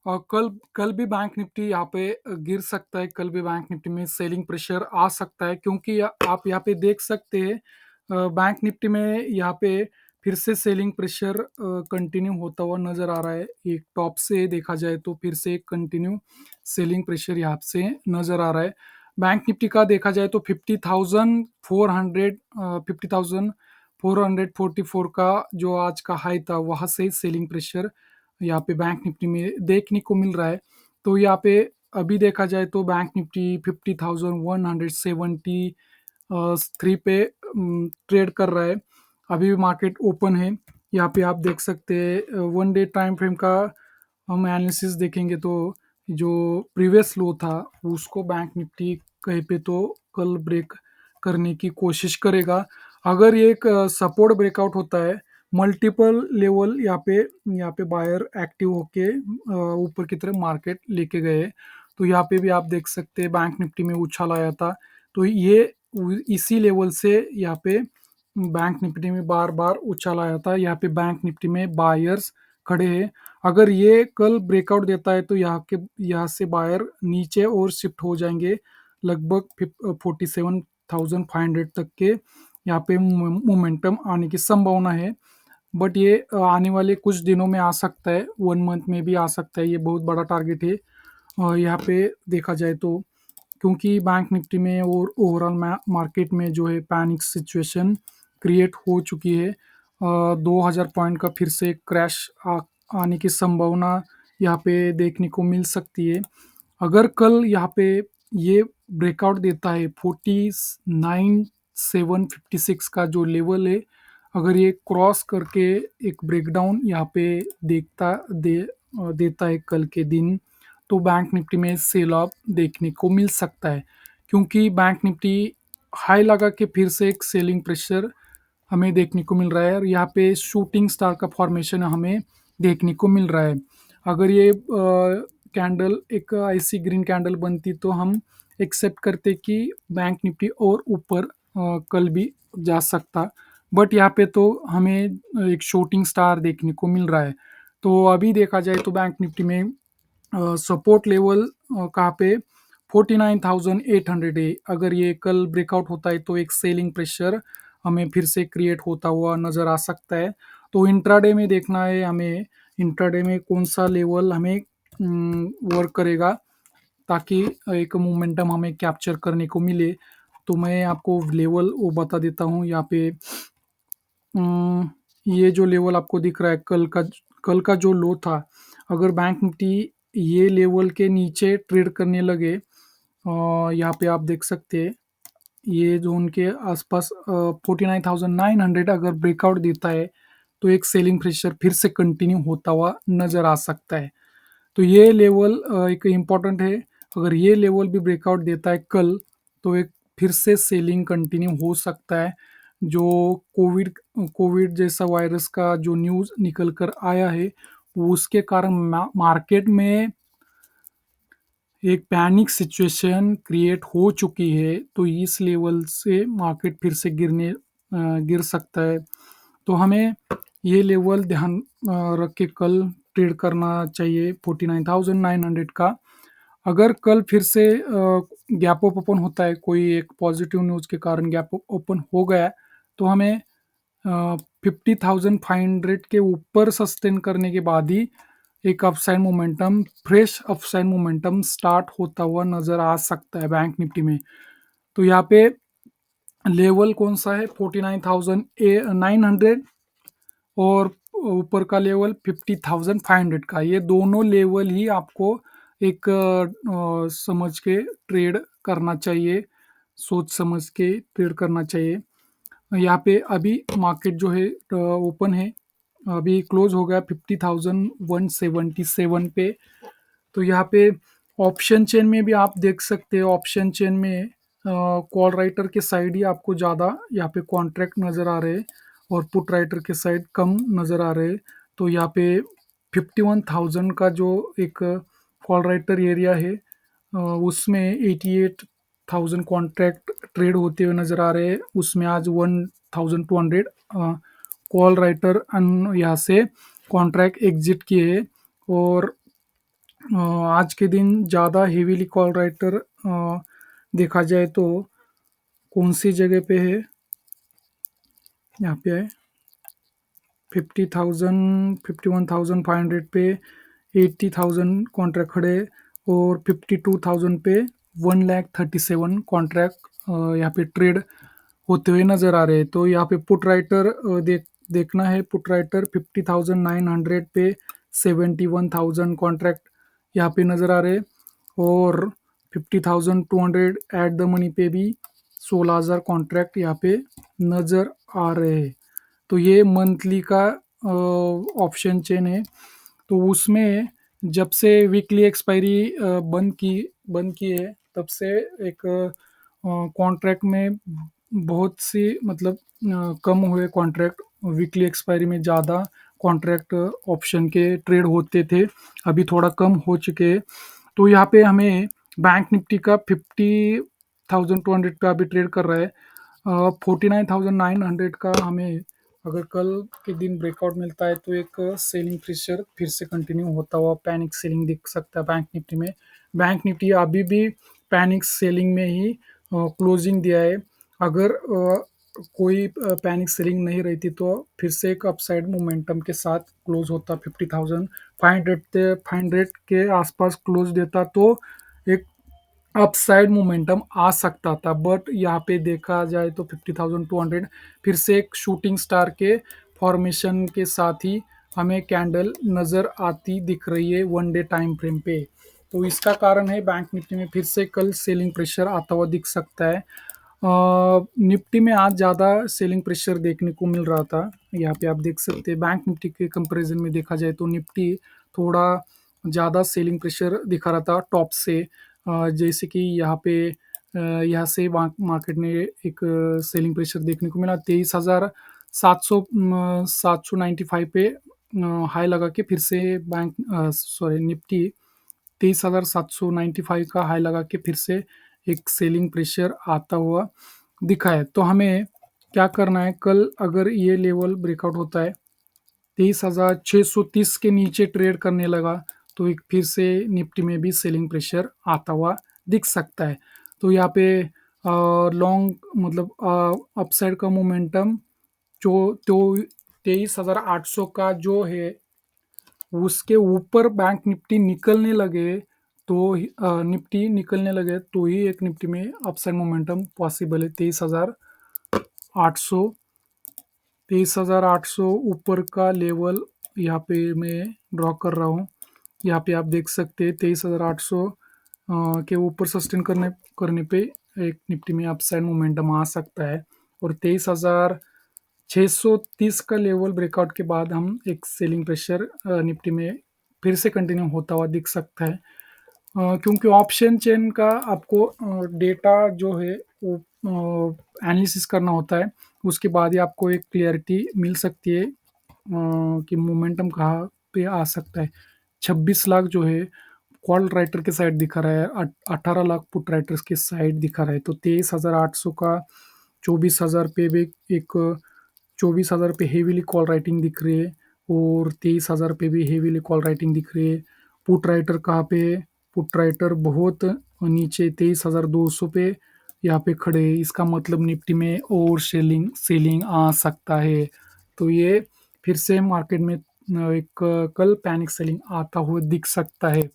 कल कल भी बैंक निफ्टी यहाँ पे गिर सकता है। कल भी बैंक निफ्टी में सेलिंग प्रेशर आ सकता है, क्योंकि आप यहाँ पे देख सकते हैं बैंक निफ्टी में यहाँ पे फिर से सेलिंग प्रेशर कंटिन्यू होता हुआ नजर आ रहा है। एक टॉप से देखा जाए तो फिर से एक कंटिन्यू सेलिंग प्रेशर यहाँ से नजर आ रहा है। बैंक निफ्टी का देखा जाए तो 50,444 का जो आज का हाई था, वहां से सेलिंग प्रेशर यहाँ पे बैंक निफ्टी में देखने को मिल रहा है। तो यहाँ पे अभी देखा जाए तो बैंक निफ्टी 50,173 पे ट्रेड कर रहा है। अभी भी मार्केट ओपन है। यहाँ पे आप देख सकते हैं वन डे टाइम फ्रेम का हम एनालिसिस देखेंगे तो जो प्रीवियस लो था उसको बैंक निफ्टी कहीं पे तो कल ब्रेक करने की कोशिश करेगा। अगर ये एक सपोर्ट ब्रेकआउट होता है, मल्टीपल लेवल यहाँ पे बायर एक्टिव होके ऊपर की तरफ मार्केट लेके गए। तो यहाँ पे भी आप देख सकते हैं बैंक निफ्टी में उछाल आया था। तो ये इसी लेवल से यहाँ पे बैंक निफ्टी में बार बार उछाल आया था। यहाँ पे बैंक निफ्टी में बायर्स खड़े हैं। अगर ये कल ब्रेकआउट देता है तो यहाँ से बायर नीचे और शिफ्ट हो जाएंगे लगभग 47,500 तक के। यहाँ पे मोमेंटम आने की संभावना है। बट ये आने वाले कुछ दिनों में आ सकता है, 1 मंथ में भी आ सकता है। ये बहुत बड़ा टारगेट है यहाँ पे देखा जाए तो, क्योंकि बैंक निफ्टी में और ओवरऑल मार्केट में जो है पैनिक सिचुएशन क्रिएट हो चुकी है। 2000 पॉइंट का फिर से क्रैश आने की संभावना यहाँ पे देखने को मिल सकती है। अगर कल यहाँ पे ये ब्रेकआउट देता है 49,756 का जो लेवल है, अगर ये क्रॉस करके एक ब्रेकडाउन यहाँ पे देता है कल के दिन, तो बैंक निफ्टी में सेल ऑफ देखने को मिल सकता है। क्योंकि बैंक निफ्टी हाई लगा के फिर से एक सेलिंग प्रेशर हमें देखने को मिल रहा है और यहाँ पे शूटिंग स्टार का फॉर्मेशन हमें देखने को मिल रहा है। अगर ये कैंडल एक ऐसी ग्रीन कैंडल बनती तो हम एक्सेप्ट करते कि बैंक निफ्टी और ऊपर कल भी जा सकता। बट यहाँ पे तो हमें एक शूटिंग स्टार देखने को मिल रहा है। तो अभी देखा जाए तो बैंक निफ्टी में सपोर्ट लेवल कहाँ पे 49,800 है। अगर ये कल ब्रेकआउट होता है तो एक सेलिंग प्रेशर हमें फिर से क्रिएट होता हुआ नज़र आ सकता है। तो इंट्राडे में देखना है हमें, इंट्राडे में कौन सा लेवल हमें वर्क करेगा ताकि एक मोमेंटम हमें कैप्चर करने को मिले। तो मैं आपको लेवल वो बता देता हूँ यहाँ पे। ये जो लेवल आपको दिख रहा है कल का जो लो था, अगर बैंक निफ्टी ये लेवल के नीचे ट्रेड करने लगे, यहाँ पे आप देख सकते हैं ये जोन के आसपास 49,900 अगर ब्रेकआउट देता है तो एक सेलिंग प्रेशर फिर से कंटिन्यू होता हुआ नजर आ सकता है। तो ये लेवल एक इम्पॉर्टेंट है। अगर ये लेवल भी ब्रेकआउट देता है कल, तो एक फिर से सेलिंग कंटिन्यू हो सकता है। जो कोविड कोविड जैसा वायरस का जो न्यूज़ निकल कर आया है, वो उसके कारण मार्केट में एक पैनिक सिचुएशन क्रिएट हो चुकी है। तो इस लेवल से मार्केट फिर से गिर सकता है। तो हमें ये लेवल ध्यान रख के कल ट्रेड करना चाहिए 49,900 का। अगर कल फिर से गैप अप ओपन होता है, कोई एक पॉजिटिव न्यूज़ के कारण गैप अप ओपन हो गया, तो हमें 50,500 के ऊपर सस्टेन करने के बाद ही एक upside momentum, fresh upside momentum start होता हुआ नज़र आ सकता है बैंक निफ्टी में। तो यहाँ पे लेवल कौन सा है 49,900 और ऊपर का लेवल 50,500 का। ये दोनों लेवल ही आपको एक समझ के ट्रेड करना चाहिए, सोच समझ के ट्रेड करना चाहिए। यहाँ पे अभी मार्केट जो है ओपन है, अभी क्लोज हो गया 50,177 पे। तो यहाँ पे ऑप्शन चेन में भी आप देख सकते हैं, ऑप्शन चेन में कॉल राइटर के साइड ही आपको ज़्यादा यहाँ पे कॉन्ट्रैक्ट नज़र आ रहे हैं और पुट राइटर के साइड कम नज़र आ रहे हैं। तो यहाँ पे 51,000 का जो एक कॉल राइटर एरिया है, उसमें 88,000 कॉन्ट्रैक्ट ट्रेड होते हुए नज़र आ रहे हैं। उसमें आज 1,200 कॉल राइटर यहाँ से कॉन्ट्रैक्ट एग्जिट किए हैं और आज के दिन ज़्यादा हेवीली कॉल राइटर देखा जाए तो कौन सी जगह पे है, यहाँ पे है 50,000 51,500 पे 80,000 कॉन्ट्रैक्ट खड़े, और 52,000 पे 1,37,000 कॉन्ट्रैक्ट यहाँ पे ट्रेड होते हुए नज़र आ रहे हैं। तो यहाँ पे पुट राइटर देखना है, पुट राइटर 50,900 पे 71,000 कॉन्ट्रैक्ट यहाँ पे नज़र आ रहे हैं, और 50,200 एट द मनी पे भी 16,000 कॉन्ट्रैक्ट यहाँ पे नज़र आ रहे हैं। तो ये मंथली का ऑप्शन चेन है। तो उसमें जब से वीकली एक्सपायरी बंद की है, तब से एक कॉन्ट्रैक्ट में बहुत सी मतलब कम हुए कॉन्ट्रैक्ट, वीकली एक्सपायरी में ज़्यादा कॉन्ट्रैक्ट ऑप्शन के ट्रेड होते थे, अभी थोड़ा कम हो चुके हैं। तो यहाँ पे हमें बैंक निफ्टी का 50,200 पे अभी ट्रेड कर रहा है। 49,900 का हमें अगर कल के दिन ब्रेकआउट मिलता है तो एक सेलिंग प्रेशर फिर से कंटिन्यू होता हुआ पैनिक सेलिंग दिख सकता है बैंक निफ्टी में। बैंक निफ्टी अभी भी पैनिक सेलिंग में ही क्लोजिंग दिया है। अगर कोई पैनिक सेलिंग नहीं रहती तो फिर से एक अपसाइड मोमेंटम के साथ क्लोज होता, 50,500 के आसपास क्लोज देता तो एक अपसाइड मोमेंटम आ सकता था। बट यहाँ पे देखा जाए तो 50,200 फिर से एक शूटिंग स्टार के फॉर्मेशन के साथ ही हमें कैंडल नज़र आती दिख रही है वन डे टाइम फ्रेम पे। तो इसका कारण है बैंक निफ्टी में फिर से कल सेलिंग प्रेशर आता हुआ दिख सकता है। निफ्टी में आज ज़्यादा सेलिंग प्रेशर देखने को मिल रहा था, यहाँ पे आप देख सकते हैं। बैंक निफ्टी के कंपैरिजन में देखा जाए तो निफ्टी थोड़ा ज़्यादा सेलिंग प्रेशर दिखा रहा था टॉप से। जैसे कि यहाँ पे यहाँ से मार्केट में एक सेलिंग प्रेशर देखने को मिला 23,795 पे हाई लगा के फिर से बैंक सॉरी निफ्टी 23,795 का हाई लगा के फिर से एक सेलिंग प्रेशर आता हुआ दिखा है। तो हमें क्या करना है, कल अगर ये लेवल ब्रेकआउट होता है 23,630 के नीचे ट्रेड करने लगा तो एक फिर से निफ्टी में भी सेलिंग प्रेशर आता हुआ दिख सकता है। तो यहाँ पे लॉन्ग मतलब अपसाइड का मोमेंटम जो तो 23,800 का जो है उसके ऊपर बैंक निफ्टी निकलने लगे तो निफ्टी निकलने लगे तो ही एक निफ्टी में अपसाइड मोमेंटम पॉसिबल है। 23,800 ऊपर का लेवल यहाँ पे मैं ड्रॉ कर रहा हूँ। यहाँ पे आप देख सकते हैं 23,800 के ऊपर सस्टेन करने पे एक निफ्टी में अपसाइड मोमेंटम आ सकता है, और 23,630 का लेवल ब्रेकआउट के बाद हम एक सेलिंग प्रेशर निफ्टी में फिर से कंटिन्यू होता हुआ दिख सकता है। क्योंकि ऑप्शन चेन का आपको डेटा जो है वो एनालिसिस करना होता है, उसके बाद ही आपको एक क्लियरिटी मिल सकती है कि मोमेंटम कहाँ पे आ सकता है। 26 लाख जो है कॉल राइटर के साइड दिखा रहा है, 18 लाख पुट राइटर्स के साइड दिखा रहा है। तो 23,800 का 24,000 पे भी एक 24,000 पे हेवीली कॉल राइटिंग दिख रही है, और 23,000 पे भी हेवीली कॉल राइटिंग दिख रही है। पुट राइटर कहाँ पे है, पुट राइटर बहुत नीचे 23,200 पे यहाँ पे खड़े हैं। इसका मतलब निफ्टी में और सेलिंग सेलिंग आ सकता है। तो ये फिर से मार्केट में एक कल पैनिक सेलिंग आता हुआ दिख सकता है।